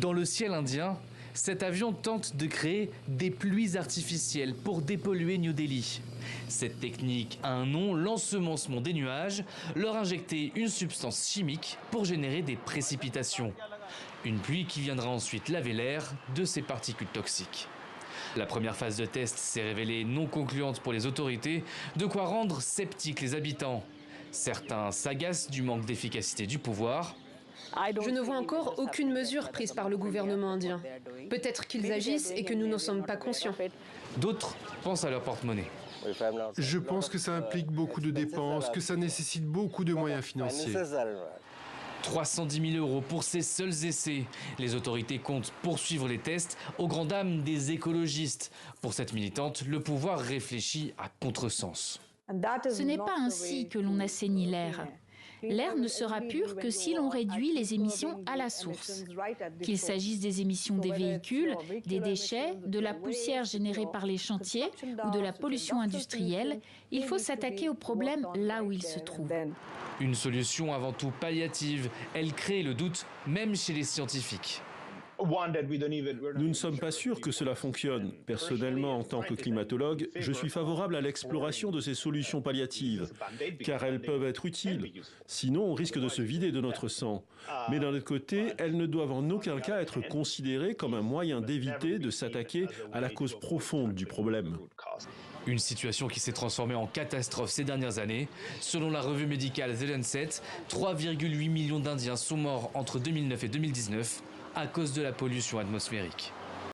Dans le ciel indien, cet avion tente de créer des pluies artificielles pour dépolluer New Delhi. Cette technique a un nom, l'ensemencement des nuages, leur injecter une substance chimique pour générer des précipitations. Une pluie qui viendra ensuite laver l'air de ces particules toxiques. La première phase de test s'est révélée non concluante pour les autorités, de quoi rendre sceptiques les habitants. Certains s'agacent du manque d'efficacité du pouvoir. Je ne vois encore aucune mesure prise par le gouvernement indien. Peut-être qu'ils agissent et que nous n'en sommes pas conscients. D'autres pensent à leur porte-monnaie. Je pense que ça implique beaucoup de dépenses, que ça nécessite beaucoup de moyens financiers. 310 000 € pour ces seuls essais. Les autorités comptent poursuivre les tests aux grandes dames des écologistes. Pour cette militante, le pouvoir réfléchit à contresens. Ce n'est pas ainsi que l'on assainit l'air. L'air ne sera pur que si l'on réduit les émissions à la source. Qu'il s'agisse des émissions des véhicules, des déchets, de la poussière générée par les chantiers ou de la pollution industrielle, il faut s'attaquer au problème là où il se trouve. Une solution avant tout palliative, elle crée le doute même chez les scientifiques. Nous ne sommes pas sûrs que cela fonctionne. Personnellement, en tant que climatologue, je suis favorable à l'exploration de ces solutions palliatives, car elles peuvent être utiles. Sinon, on risque de se vider de notre sang. Mais d'un autre côté, elles ne doivent en aucun cas être considérées comme un moyen d'éviter de s'attaquer à la cause profonde du problème. Une situation qui s'est transformée en catastrophe ces dernières années. Selon la revue médicale The Lancet, 3,8 millions d'Indiens sont morts entre 2009 et 2019 à cause de la pollution atmosphérique.